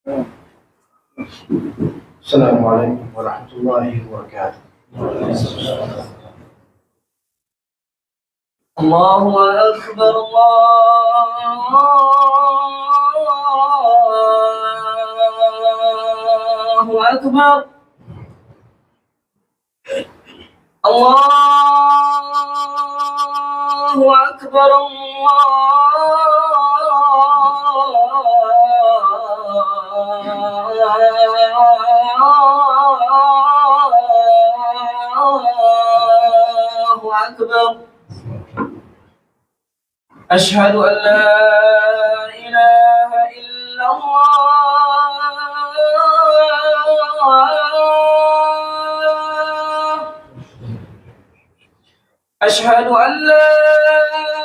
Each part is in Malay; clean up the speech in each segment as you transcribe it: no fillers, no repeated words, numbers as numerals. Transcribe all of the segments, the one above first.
السلام عليكم ورحمة الله وبركاته. الله أكبر الله أكبر الله أكبر الله أكبر. أشهد أن لا إله إلا الله. أشهد أن لا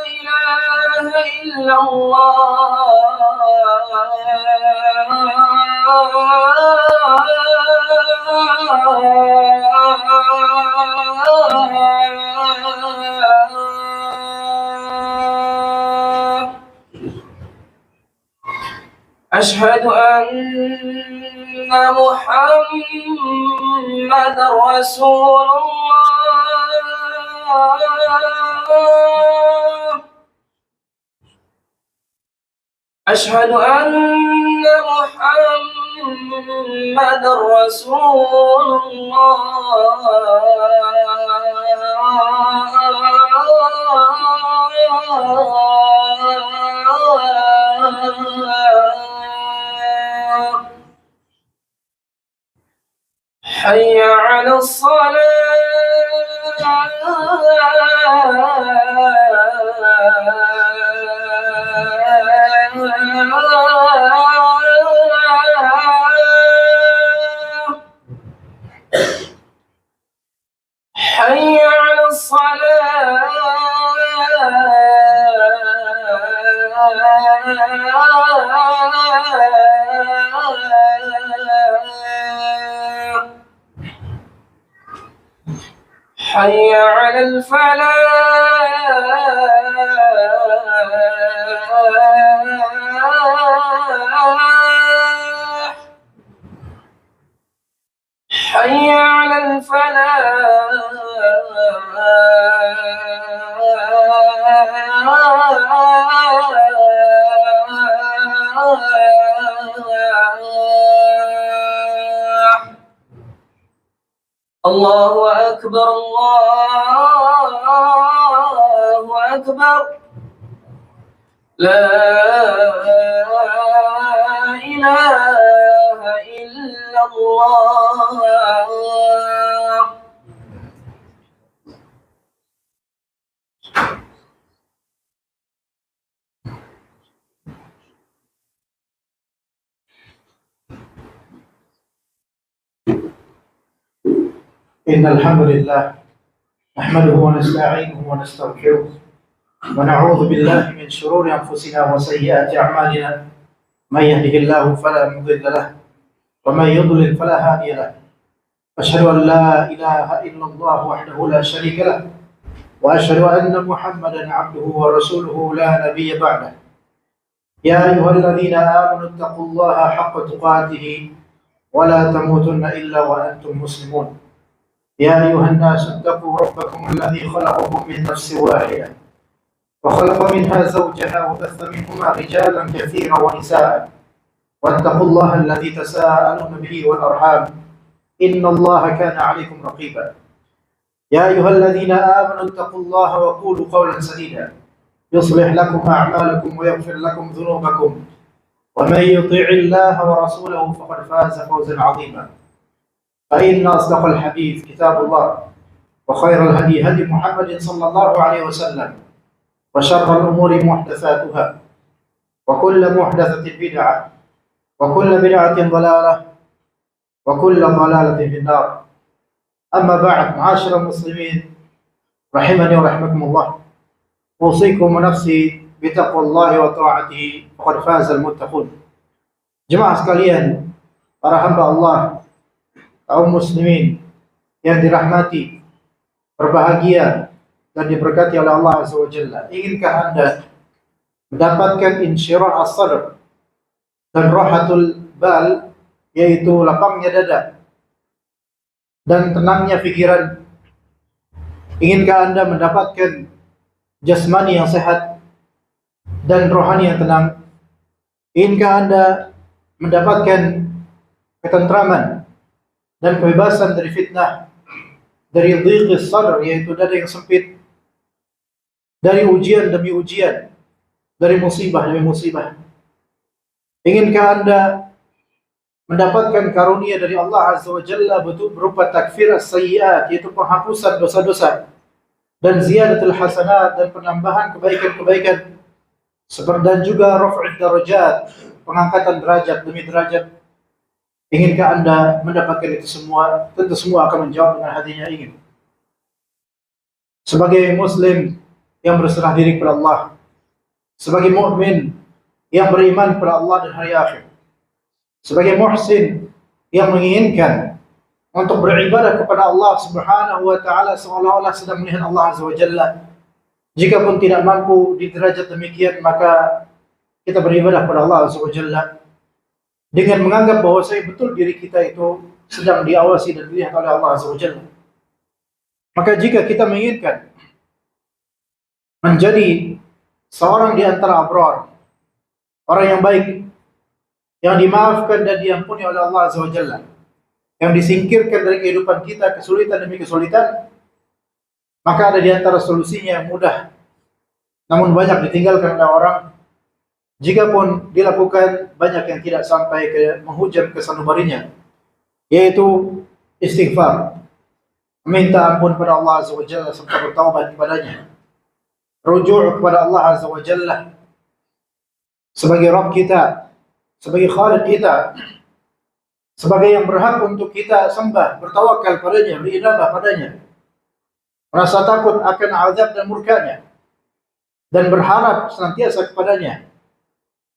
إله إلا الله. أشهد أن محمدا رسول الله. أشهد أن محمدا رسول الله. حي على الصلاة. حي على الصلاة. حي على الفلاح. حي على الفلاح. الله أكبر الله أكبر. لا إله إلا الله. إن الحمد لله نحمده ونستعينه ونستغفره ونعوذ بالله من شرور أنفسنا وسيئات أعمالنا. من يهده الله فلا مضل له ومن يضلل فلا هادي له. أشهد أن لا إله إلا الله وحده لا شريك له وأشهد أن محمدا عبده ورسوله لا نبي بعده. يا أيها الذين آمنوا اتقوا الله حق تقاته ولا تموتن إلا وأنتم مسلمون. يا أيها الناس اتقوا ربكم الذي خلقكم من نفس واحدة وخلق منها زوجها وبث منهما رجالا كثيرا ونساء واتقوا الله الذي تساءلون به والأرحام إن الله كان عليكم رقيبا. يا أيها الذين آمنوا اتقوا الله وقولوا قولا سديدا يصلح لكم أعمالكم ويغفر لكم ذنوبكم ومن يطيع الله ورسوله فقد فاز فوزا عظيما. فإن أصدق الحديث كتاب الله وخير الهدي هدي محمد صلى الله عليه وسلم وشر الأمور محدثاتها وكل محدثة بدعة وكل بدعة ضلالة وكل ضلالة في النار. أما بعد، معاشر المسلمين رحمني ورحمكم الله، أوصيكم ونفسي بتقوى الله وطاعته فقد فاز المتقون. Jemaah sekalian, para hamba Allah, kaum muslimin yang dirahmati, berbahagia dan diberkati oleh Allah Azza wa Jalla. Inginkah Anda mendapatkan insyirah as-sadr dan rahatul bal, yaitu lapangnya dada dan tenangnya pikiran. Inginkah Anda mendapatkan jasmani yang sehat dan rohani yang tenang? Inginkah Anda mendapatkan ketentraman dan kebebasan dari fitnah, dari dhiqis sadr, yaitu dada yang sempit, dari ujian demi ujian, dari musibah demi musibah? Inginkah Anda mendapatkan karunia dari Allah Azza wa Jalla berupa takfir as-sayyi'at, yaitu penghapusan dosa-dosa, dan ziyadatul hasanat, dan penambahan kebaikan-kebaikan, dan juga raf'ud darajat, pengangkatan derajat demi derajat? Inginkah Anda mendapatkan itu semua? Tentu semua akan menjawab dengan hatinya ingin. Sebagai muslim yang berserah diri kepada Allah, sebagai mukmin yang beriman kepada Allah dan hari akhir, sebagai muhsin yang menginginkan untuk beribadah kepada Allah Subhanahu wa taala seolah-olah sedang melihat Allah Azza wa Jalla. Jika pun tidak mampu di derajat demikian, maka kita beribadah kepada Allah Azza wa Jalla dengan menganggap bahwa betul diri kita itu sedang diawasi dan dilihat oleh Allah Azza wa Jalla. Maka jika kita menginginkan menjadi seorang di antara abrar, orang yang baik, yang dimaafkan dan diampuni oleh Allah Azza wa Jalla, yang disingkirkan dari kehidupan kita kesulitan demi kesulitan, maka ada di antara solusinya yang mudah namun banyak ditinggalkan oleh orang. Jika pun dilakukan, banyak yang tidak sampai ke menghujam kesanubarinya, yaitu istighfar, meminta ampun kepada Allah Azza wa Jalla serta bertaubat kepadanya, rujuk kepada Allah Azza wa Jalla sebagai Rabb kita, sebagai Khaliq kita, sebagai yang berhak untuk kita sembah, bertawakal padanya, berinabah padanya, merasa takut akan azab dan murkanya, dan berharap senantiasa kepadanya,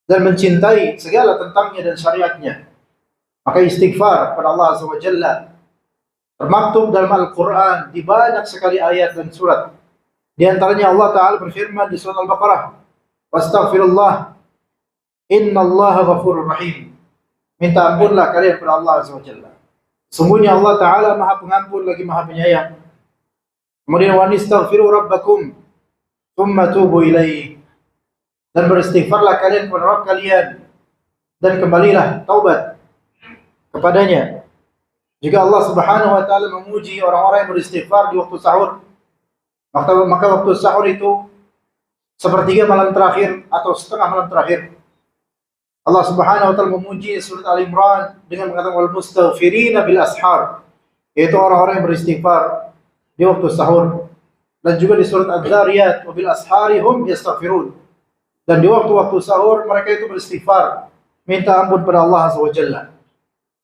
dan mencintai segala tentangnya dan syariatnya. Maka istighfar kepada Allah Azza wa Jalla termaktub dalam Al-Quran di banyak sekali ayat dan surat. Di antaranya Allah Ta'ala berfirman di surat Al-Baqarah, wastaghfirullah innallaha ghafurur rahim. Minta ampunlah kalian kepada Allah Azza wa Jalla. Sungguhnya Allah Ta'ala Maha Pengampun lagi Maha Penyayang. Kemudian wanistaghfiru rabbakum thumma tubu ilaihi. Dan beristighfarlah kalian kepada Rabb kalian dan kembalilah taubat kepadanya. Jika Allah Subhanahu wa taala memuji orang-orang yang beristighfar di waktu sahur, maka waktu sahur itu sepertiga malam terakhir atau setengah malam terakhir. Allah Subhanahu wa taala memuji surat Al-Imran dengan mengatakan wal mustaghfirina bil ashar, yaitu orang-orang yang beristighfar di waktu sahur. Dan juga di surat Adz-Dzariyat wa bil ashari hum yastaghfirun. Dan di waktu-waktu sahur mereka itu beristighfar, minta ampun pada Allah Azza wa Jalla.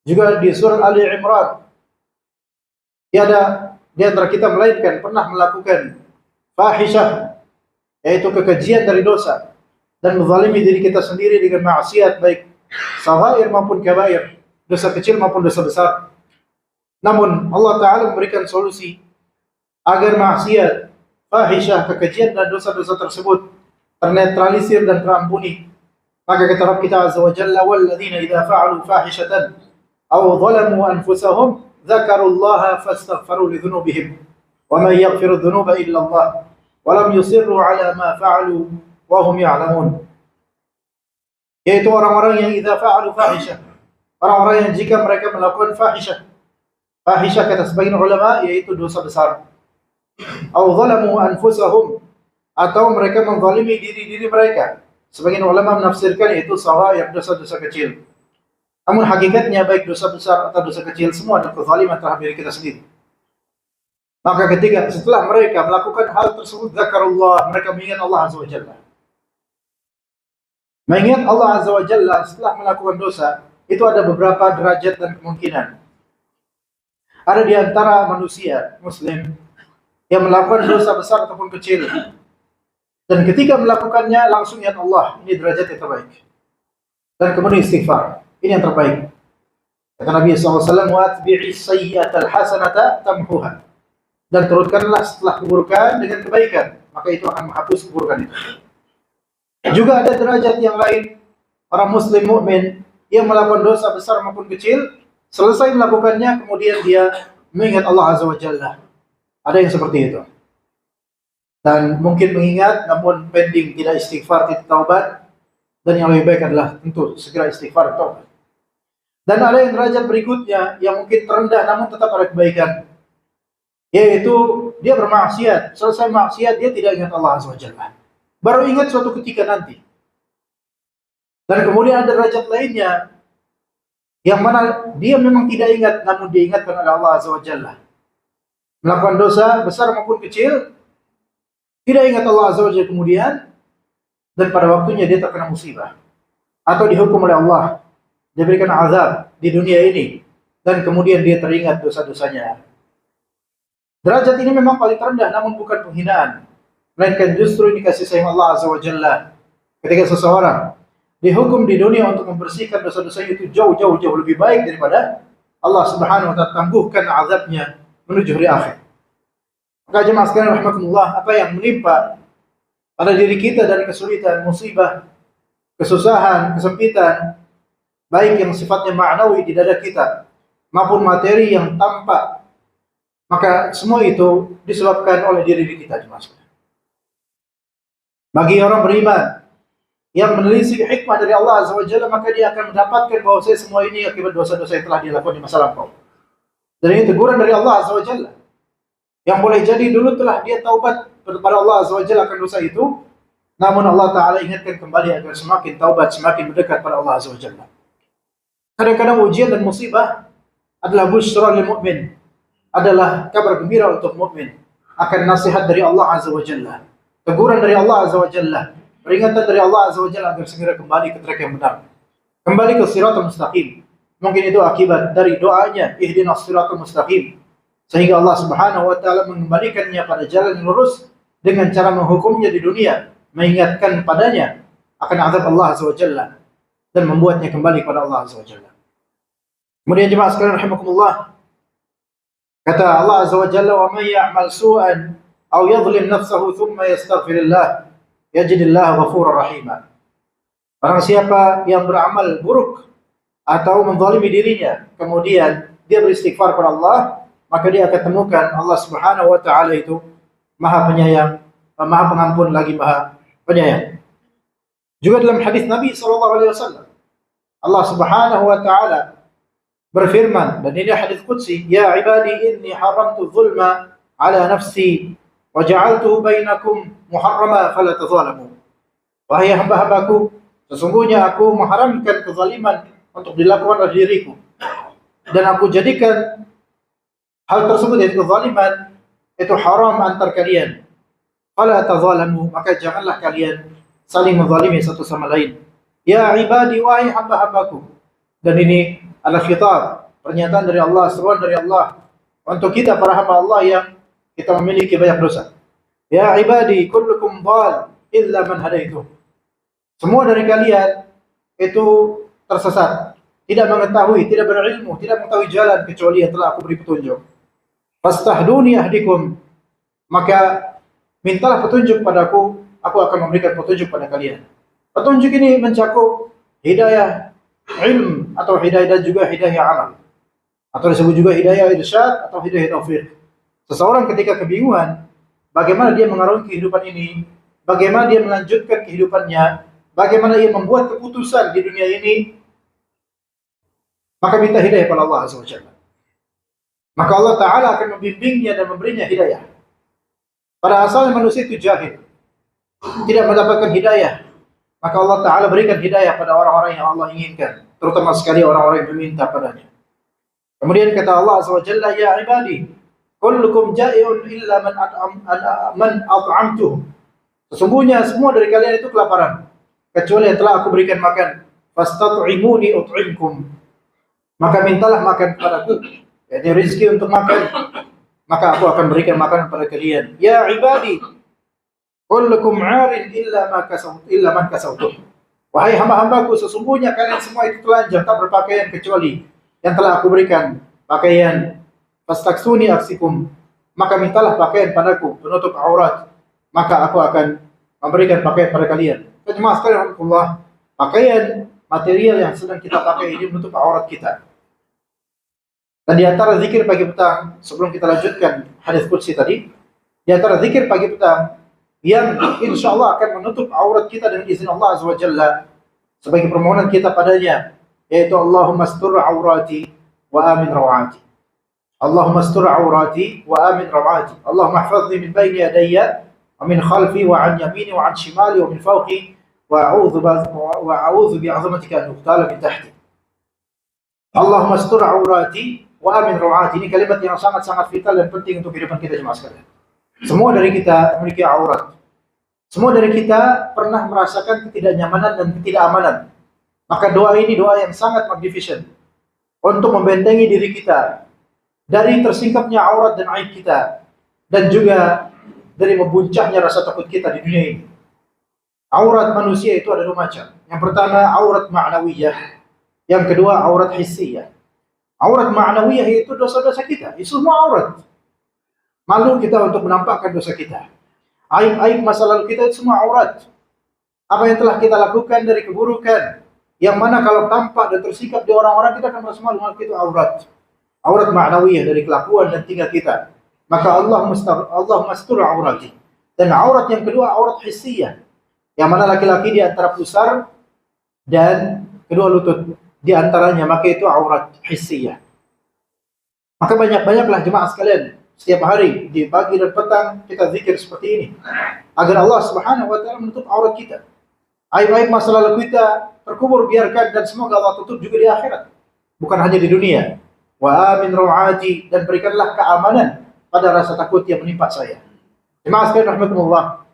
Juga di surat Ali Imran, tiada di antara kita melainkan pernah melakukan fahisyah, yaitu kekejian dari dosa, dan menzalimi diri kita sendiri dengan maksiat, baik saghair maupun kabair, dosa kecil maupun dosa besar. Namun Allah Ta'ala memberikan solusi agar maksiat, fahisyah, kekejian dan dosa-dosa tersebut ternetralisir dan terampuni. Maka kata Rabb kita Azza wa Jalla, walladzina idza fa'alu fahishatan aw zalamu anfusahum dzakarullaha fastaghfaru lidzunubihim wa man yaghfiru dzunuba illa Allah wa lam yusirru ala ma fa'alu wa hum ya'lamun. Yaitu orang-orang yang idza fa'alu fahisyah, orang-orang yang jika mereka melakukan fahisyah. Fahisyah kata sebagian ulama yaitu dosa besar. Aw zalamu anfusahum, atau mereka menzalimi diri-diri mereka. Sebagian ulama menafsirkan yaitu saghair, dosa-dosa kecil. Namun hakikatnya baik dosa besar atau dosa kecil semua adalah kezaliman terhadap diri kita sendiri. Maka setelah mereka melakukan hal tersebut, zakarullah, mereka mengingat Allah Azza wa Jalla. Mengingat Allah Azza wa Jalla setelah melakukan dosa, itu ada beberapa derajat dan kemungkinan. Ada di antara manusia muslim yang melakukan dosa besar ataupun kecil, dan ketika melakukannya langsung ingat Allah, ini derajat yang terbaik. Dan kemudian istighfar, ini yang terbaik. Kata Nabi SAW, وَأَتْبِعِ السَّيِّئَةَ الْحَسَنَةَ تَمْحُهَا. Dan turutkanlah setelah keburukan dengan kebaikan, maka itu akan menghapus keburukan itu. Juga ada derajat yang lain, orang muslim mukmin yang melakukan dosa besar maupun kecil, selesai melakukannya kemudian dia mengingat Allah Azza wa Jalla. Ada yang seperti itu. Dan mungkin mengingat namun pending, tidak istighfar, tidak taubat, dan yang lebih baik adalah tentu segera istighfar dan taubat. Dan ada yang derajat berikutnya yang mungkin terendah namun tetap ada kebaikan, yaitu dia bermaksiat, selesai maksiat dia tidak ingat Allah Azza wa Jalla, baru ingat suatu ketika nanti. Dan kemudian ada derajat lainnya yang mana dia memang tidak ingat namun dia ingatkan oleh Allah Azza wa Jalla, melakukan dosa besar maupun kecil, tidak ingat Allah Azza wa Jalla kemudian, dan pada waktunya dia terkena musibah atau dihukum oleh Allah, diberikan azab di dunia ini, dan kemudian dia teringat dosa-dosanya. Derajat ini memang paling terendah namun bukan penghinaan, melainkan justru ini kasih sayang Allah Azza wa Jalla. Ketika seseorang dihukum di dunia untuk membersihkan dosa-dosa itu jauh lebih baik daripada Allah Subhanahu wa taala tangguhkan azabnya menuju hari akhir. Maka jemaah sekalian rahimakumullah, apa yang menimpa pada diri kita dari kesulitan, musibah, kesusahan, kesempitan, baik yang sifatnya ma'nawi di dada kita maupun materi yang tampak, maka semua itu disebabkan oleh diri kita, jemaah sekalian. Bagi orang beriman yang menelisik hikmah dari Allah Azza wa Jalla, maka dia akan mendapatkan bahwa semua ini akibat dosa-dosa yang telah dia lakukan di masa lampau. Dan ini teguran dari Allah Azza wa Jalla, yang boleh jadi dulu telah dia taubat kepada Allah Azza wa Jalla akan dosa itu, namun Allah Ta'ala ingatkan kembali agar semakin taubat, semakin mendekat pada Allah Azza wa Jalla. Kadang-kadang ujian dan musibah adalah busyra lil mu'min, adalah kabar gembira untuk mukmin, akan nasihat dari Allah Azza wa Jalla, teguran dari Allah Azza wa Jalla, peringatan dari Allah Azza wa Jalla agar segera kembali ke track yang benar, kembali ke siratal mustaqim. Mungkin itu akibat dari doanya, ihdinas siratal mustaqim, sehingga Allah Subhanahu wa taala mengembalikannya pada jalan yang lurus dengan cara menghukumnya di dunia, mengingatkan padanya akan azab Allah Azza wa Jalla, dan membuatnya kembali kepada Allah Azza wa Jalla. Kemudian jemaah sekalian rahimakumullah, kata Allah Azza wa Jalla, "Wa may ya'mal su'an aw yadhlim nafsahu thumma yastaghfirillah yajidillahu ghafurur rahima." Barang siapa yang beramal buruk atau menzalimi dirinya, kemudian dia beristighfar kepada Allah, maka dia akan temukan Allah Subhanahu wa taala itu Maha Penyayang, Maha Pengampun lagi Maha Penyayang. Juga dalam hadis Nabi sallallahu alaihi wasallam, Allah Subhanahu wa taala berfirman, dan ini hadis qudsi, "Ya ibadi inni haramtu dzulma ala nafsi wa ja'altuhu bainakum muharrama fala tadzalamu." Wahai hamba-hambaku, sesungguhnya aku mengharamkan kezaliman untuk dilakukan oleh diriku, dan aku jadikan hal tersebut, yaitu kezaliman, itu haram antar kalian. Fala tadzalamu, maka janganlah kalian saling menzalimi satu sama lain. Ya ibadi, wahai hamba-hambaku. Dan ini adalah khitab, pernyataan dari Allah, seruan dari Allah untuk kita para hamba Allah yang kita memiliki banyak dosa. Ya ibadi, kullukum dhal illa man hadaitu. Semua dari kalian itu tersesat, tidak mengetahui, tidak berilmu, tidak mengetahui jalan kecuali yang telah aku beri petunjuk. Fastahduni ahdikum, maka mintalah petunjuk padaku, aku akan memberikan petunjuk pada kalian. Petunjuk ini mencakup hidayah ilm atau hidayah, dan juga hidayah amal, atau disebut juga hidayah irsyad atau hidayah taufik. Seseorang ketika kebingungan bagaimana dia mengarungi kehidupan ini, bagaimana dia melanjutkan kehidupannya, bagaimana dia membuat keputusan di dunia ini, maka minta hidayah pada Allah Azza wa Jalla. Maka Allah Ta'ala akan membimbingnya dan memberinya hidayah. Pada asalnya manusia itu jahil, tidak mendapatkan hidayah, maka Allah Ta'ala berikan hidayah pada orang-orang yang Allah inginkan, terutama sekali orang-orang yang meminta padanya. Kemudian kata Allah Azza wa Jalla, "Ya ibadi, kullukum ja'iun illa man at'amtuh." Sesungguhnya semua dari kalian itu kelaparan, kecuali yang telah aku berikan makan. Fastat'imuni ut'imkum, maka mintalah makan kepadaku, yaitu rezeki untuk makan, maka aku akan berikan makanan pada kalian. Ya ibadi, kullukum 'arin illa man kasawtuh. Wahai hamba-hambaku, sesungguhnya kalian semua itu telanjang, tak berpakaian kecuali yang telah aku berikan pakaian. Fastaksuni aksikum, maka mintalah pakaian padaku penutup aurat, maka aku akan memberikan pakaian pada kalian. Jemaah sekalian, Allah, pakaian material yang sedang kita pakai ini menutup aurat kita. Dan di antara zikir pagi petang, sebelum kita lanjutkan hadis qudsi tadi, di antara zikir pagi petang yang insya Allah akan menutup aurat kita dengan izin Allah Azza wa Jalla sebagai permohonan kita padanya, yaitu Allahumma astur aurati wa amin rawati. Allahumma astur aurati wa amin rawati. Allahumma ihfazni min bayni yadayya wa min khalfi wa an yamini wa an shimali wa min fawqi wa a'udzu bi'azamatika an uqtala min tahti. Allahumma astur aurati wa amin rawati. Ini kalimat yang sangat-sangat vital dan penting untuk kehidupan kita jemaah sekalian. Semua dari kita memiliki aurat. Semua dari kita pernah merasakan ketidaknyamanan dan ketidakamanan. Maka doa ini doa yang sangat magnificent untuk membentengi diri kita dari tersingkapnya aurat dan aib kita, dan juga dari membuncahnya rasa takut kita di dunia ini. Aurat manusia itu ada dua macam. Yang pertama aurat ma'nawiyah, yang kedua aurat hissiyah. Aurat ma'nawiyah itu dosa-dosa kita, itu semua aurat. Malu kita untuk menampakkan dosa kita. Aib-aib masa lalu kita itu semua aurat. Apa yang telah kita lakukan dari keburukan, yang mana kalau tampak dan tersikap di orang-orang, kita akan merasa malu, itu aurat. Aurat ma'nawiyah dari kelakuan dan tingkah kita. Maka Allah mastur aurati. Dan aurat yang kedua aurat hissiyah, yang mana laki-laki di antara pusar dan kedua lutut di antaranya, maka itu aurat hissiyah. Maka banyak-banyaklah jemaah sekalian, setiap hari di pagi dan petang kita zikir seperti ini agar Allah Subhanahu wa taala menutup aurat kita. Aib-aib masa lalu kita terkubur, biarkan, dan semoga Allah tutup juga di akhirat, bukan hanya di dunia. Wa amin rawati, dan berikanlah keamanan pada rasa takut yang menimpa saya. Jemaah sekalian rahimakumullah,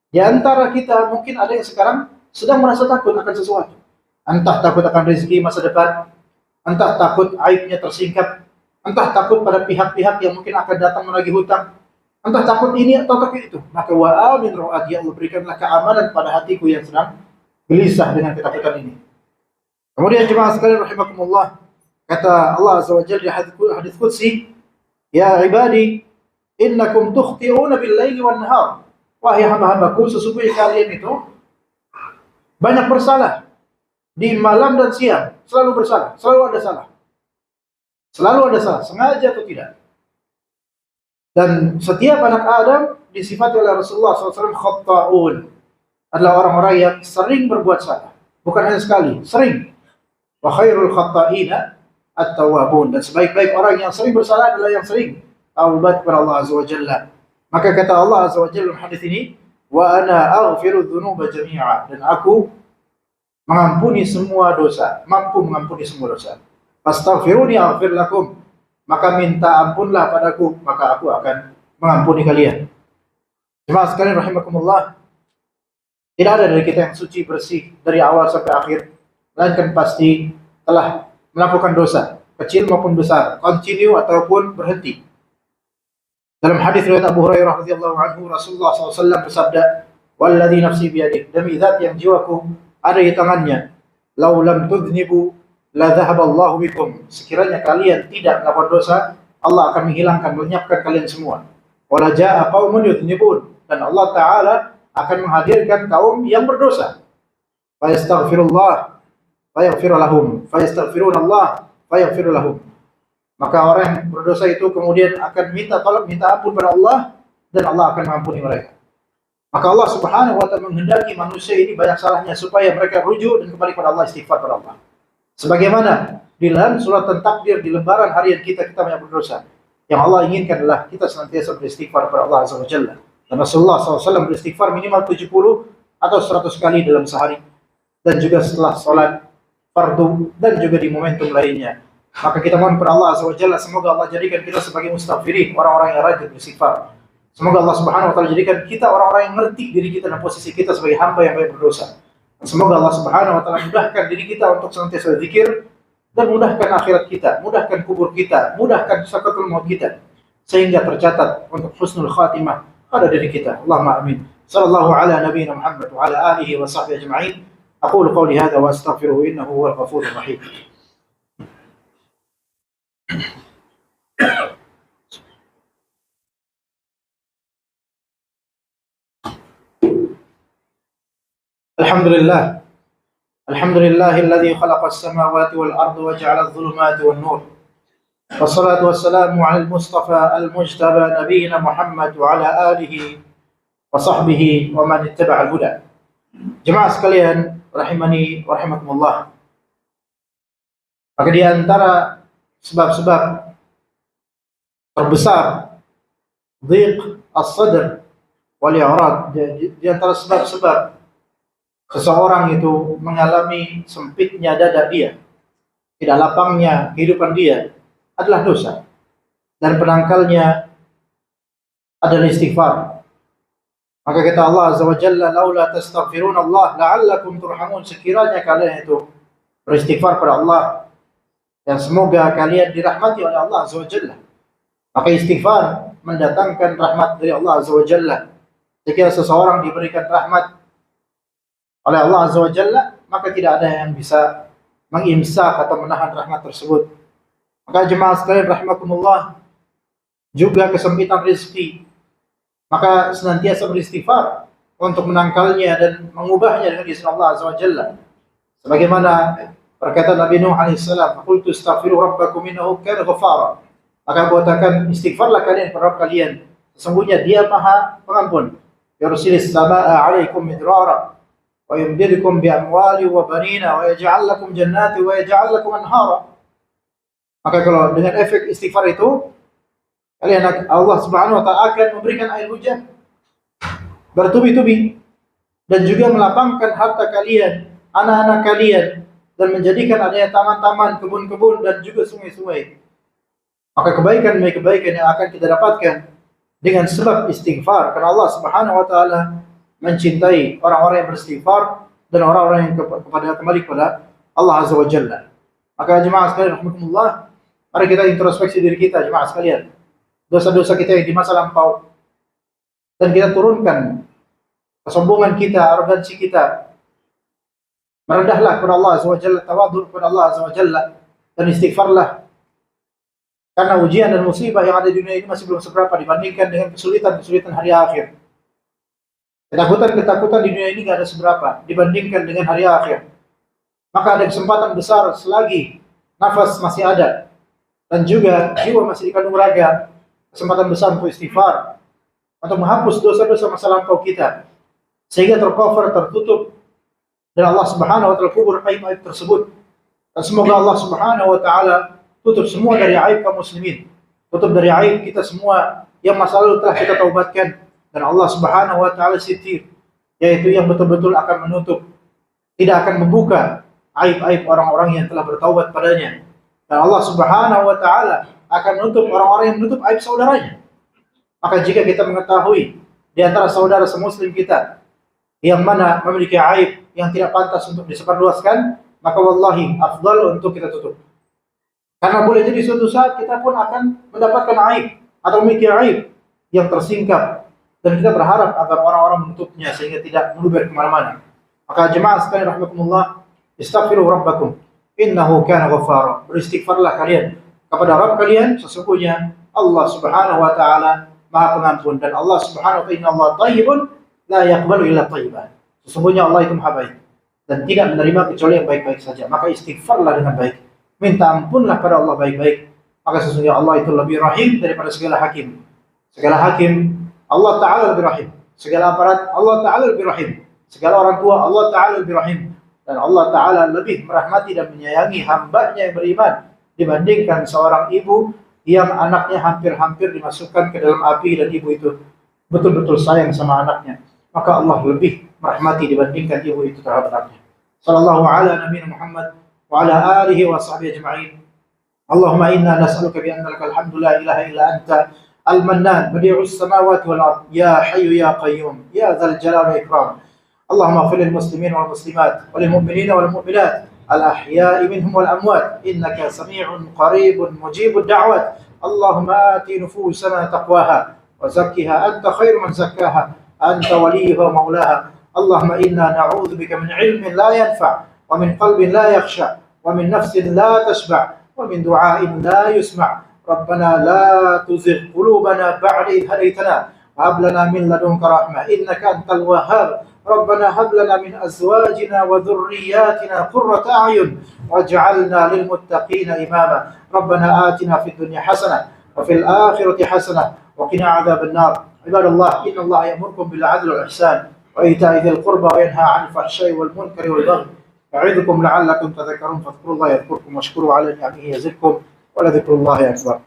di antara kita mungkin ada yang sekarang sedang merasa takut akan sesuatu. Entah takut akan rezeki masa depan, entah takut aibnya tersingkap, entah takut pada pihak-pihak yang mungkin akan datang menagih hutang, entah takut ini atau takut itu. Maka wa amin rawati, ya Allah berikanlah keamanan pada hatiku yang sedang gelisah dengan ketakutan ini. Kemudian jemaah sekalian rahimakumullah, kata Allah Azza wa Jalla di hadis qudsi, ya ibadi innakum tukhti'una bil-laili wan-nahar. Wahai hamba-hambaku, sesungguhnya kalian itu banyak bersalah di malam dan siang, selalu bersalah, selalu ada salah. Selalu ada salah, sengaja atau tidak. Dan setiap anak Adam disifati oleh Rasulullah SAW khatta'un, adalah orang-orang yang sering berbuat salah. Bukan hanya sekali, sering. Wa khairul khatta'ina at-tawwabun, dan sebaik-baik orang yang sering bersalah adalah yang sering taubat kepada Allah Azza wa Jalla. Maka kata Allah Azza wa Jalla dalam hadis ini, wa ana aghfiru dzunuba jami'a, dan aku mengampuni semua dosa, mampu mengampuni semua dosa. Fastaghfiruni aghfir lakum, maka minta ampunlah padaku, maka aku akan mengampuni kalian. Jemaah sekalian rahimakumullah, tidak ada dari kita yang suci bersih dari awal sampai akhir, melainkan pasti telah melakukan dosa, kecil maupun besar, continue ataupun berhenti. Dalam hadis riwayat Abu Hurairah radhiyallahu anhu, Rasulullah SAW bersabda, "Walladzi nafsi biyadihi, demi zat yang jiwaku ada di tangannya, lau lam tudhnibu la dhahaballahu bikum." Sekiranya kalian tidak melakukan dosa, Allah akan menghilangkan, melenyapkan kalian semua. Wala jaa qaumun yudhnibun, dan Allah Ta'ala akan menghadirkan kaum yang berdosa. Fayastaghfirullah fayaghfir lahum, fayastaghfirunallah fayaghfir lahum. Maka orang yang berdosa itu kemudian akan minta ampun pada Allah, dan Allah akan mengampuni mereka. Maka Allah Subhanahu wa taala menghendaki manusia ini banyak salahnya supaya mereka rujuk dan kembali kepada Allah, istighfar kepada Allah. Sebagaimana di dalam surat takdir di lembaran harian kita banyak berdosa. Yang Allah inginkan adalah kita senantiasa beristighfar kepada Allah Azza wa Jalla. Dan Rasulullah SAW beristighfar minimal 70 atau 100 kali dalam sehari, dan juga setelah sholat fardu, dan juga di momentum lainnya. Maka kita mohon kepada Allah Azza wa Jalla, semoga Allah jadikan kita sebagai mustaghfirin, orang-orang yang rajin beristighfar. Semoga Allah Subhanahu wa taala jadikan kita orang-orang yang ngerti diri kita dan posisi kita sebagai hamba yang banyak berdosa. Semoga Allah Subhanahu wa taala mudahkan diri kita untuk senantiasa zikir, dan mudahkan akhirat kita, mudahkan kubur kita, mudahkan sakaratul maut kita, sehingga tercatat untuk husnul khatimah pada diri kita. Allahumma amin. Sallallahu ala nabiyyina Muhammad wa ala alihi wa sahbihi ajma'in. Aqulu qawli hadha wa astaghfiruhu innahu huwal ghafurur rahim. Alhamdulillah. Alhamdulillahilladzi khalaqas samawati wal arda wa ja'ala adh-dhulumati wan nur. Wassalatu wassalamu 'alal Mustafa al-mujtaba nabiyyina Muhammad wa 'ala alihi wa sahbihi wa man ittaba'al huda. Jemaah sekalian, rahimani wa rahimakumullah. Maka di antara sebab-sebab terbesar dhiq as-sadr wal i'rad, di antara sebab-sebab seseorang itu mengalami sempitnya dada dia, tidak lapangnya kehidupan dia, adalah dosa. Dan penangkalnya adalah istighfar. Maka kata Allah Azza wa Jalla, laula tastaghfiruna Allah la'allakum turhamun. Sekiranya kalian itu beristighfar pada Allah, dan semoga kalian dirahmati oleh Allah Azza wa Jalla. Maka istighfar mendatangkan rahmat dari Allah Azza wa Jalla. Jika seseorang diberikan rahmat oleh Allah Azza wa Jalla, maka tidak ada yang bisa mengimsak atau menahan rahmat tersebut. Maka jemaah sekalian rahimakumullah, juga kesempitan rezeki, maka senantiasa beristighfar untuk menangkalnya dan mengubahnya dengan izin Allah Azza wa Jalla. Sebagaimana perkataan Nabi Nuh alaihissalam, "Qultu astaghfiru rabbakum innahu kana ghaffara." Maka katakan, istighfarlah kalian kepada Rabb kalian, sesungguhnya Dia Maha Pengampun. Yursilis samaa'a 'alaikum midrara wa yumdidukum bi amwali wa banina wa yaj'al lakum jannati wa yaj'al lakum anhara. Maka kalau dengan efek istighfar itu, kalian Allah Subhanahu wa taala akan memberikan air hujan bertubi-tubi, dan juga melapangkan harta kalian, anak-anak kalian, dan menjadikan adanya taman-taman, kebun-kebun, dan juga sungai-sungai. Maka kebaikan demi kebaikan yang akan kita dapatkan dengan sebab istighfar, karena Allah Subhanahu wa taala mencintai orang-orang yang beristighfar dan orang-orang yang kembali kepada Allah Azza wa Jalla. Maka jemaah sekalian rahimakumullah, mari kita introspeksi diri kita jemaah sekalian. Dosa-dosa kita yang di masa lampau, dan kita turunkan kesombongan kita, arogansi kita. Merendahlah kepada Allah Azza wa Jalla, tawadhu kepada Allah Azza wa Jalla, dan istighfarlah. Karena ujian dan musibah yang ada di dunia ini masih belum seberapa dibandingkan dengan kesulitan-kesulitan hari akhir. Ketakutan-ketakutan di dunia ini tidak ada seberapa dibandingkan dengan hari akhir. Maka ada kesempatan besar selagi nafas masih ada dan juga jiwa masih dikandung raga, kesempatan besar untuk istighfar, untuk menghapus dosa-dosa masa lampau kita, sehingga tercover, tertutup, dan Allah Subhanahu wa taala kubur aib-aib tersebut. Dan semoga Allah Subhanahu wa taala tutup semua dari aib kaum muslimin, tutup dari aib kita semua yang masa lalu telah kita taubatkan. Dan Allah Subhanahu wa taala sitir, yaitu yang betul-betul akan menutup, tidak akan membuka aib-aib orang-orang yang telah bertaubat padanya. Dan Allah Subhanahu wa taala akan menutup orang-orang yang menutup aib saudaranya. Maka jika kita mengetahui di antara saudara semuslim kita yang mana memiliki aib yang tidak pantas untuk disebarluaskan, maka wallahi afdal untuk kita tutup. Karena boleh jadi suatu saat kita pun akan mendapatkan aib atau memiliki aib yang tersingkap, dan kita berharap agar orang-orang menutupnya sehingga tidak meluber kemana-mana. Maka jemaah sekalian rahimakumullah, istaghfiru rabbakum innahu kana ghaffara. Beristighfarlah kalian kepada Rabb kalian, sesungguhnya Allah Subhanahu wa taala Maha Pengampun, dan Allah Subhanahu wa taala, innallaha thayyibun la yaqbalu illa thayyiban. Sesungguhnya Allah itu Maha baik dan tidak menerima kecuali yang baik-baik saja. Maka istighfarlah dengan baik, minta ampunlah pada Allah baik-baik. Maka sesungguhnya Allah itu lebih rahim daripada segala hakim. Segala hakim Allah Ta'ala lebih rahim. Segala aparat Allah Ta'ala lebih rahim. Segala orang tua Allah Ta'ala lebih rahim. Dan Allah Ta'ala lebih merahmati dan menyayangi hambanya yang beriman dibandingkan seorang ibu yang anaknya hampir-hampir dimasukkan ke dalam api, dan ibu itu betul-betul sayang sama anaknya. Maka Allah lebih merahmati dibandingkan ibu itu terhadap anaknya. Sallallahu ala nabiyina Muhammad wa ala alihi wa sahbihi ajma'in. Allahumma inna nas'aluka bi anna lakal hamdu la ilaha illa anta المنان بديع السماوات والأرض يا حي يا قيوم يا ذا الجلال والإكرام. اللهم اغفر للمسلمين والمسلمات وللمؤمنين والمؤمنات الأحياء منهم والأموات إنك سميع قريب مجيب الدعوات. اللهم آت نفوسنا تقواها وزكها أنت خير من زكاها أنت وليها ومولاها. اللهم إنا نعوذ بك من علم لا ينفع ومن قلب لا يخشع ومن نفس لا تشبع ومن دعاء لا يسمع. ربنا لا تزغ قلوبنا بعد إذ هديتنا وهب لنا من لدنك رحمة إنك أنت الوهاب. ربنا هب لنا من أزواجنا وذرياتنا قرة أعين واجعلنا للمتقين إماما ربنا آتنا في الدنيا حسنة وفي الآخرة حسنة وقنا عذاب النار عباد الله إن الله يأمركم بالعدل والإحسان وإيتاء ذي القربى وينهى عن الفحشاء والمنكر والبغي يعظكم لعلكم تذكرون فاذكروا الله يذكركم واشكروا على نعمه يزدكم ولذكر الله أكبر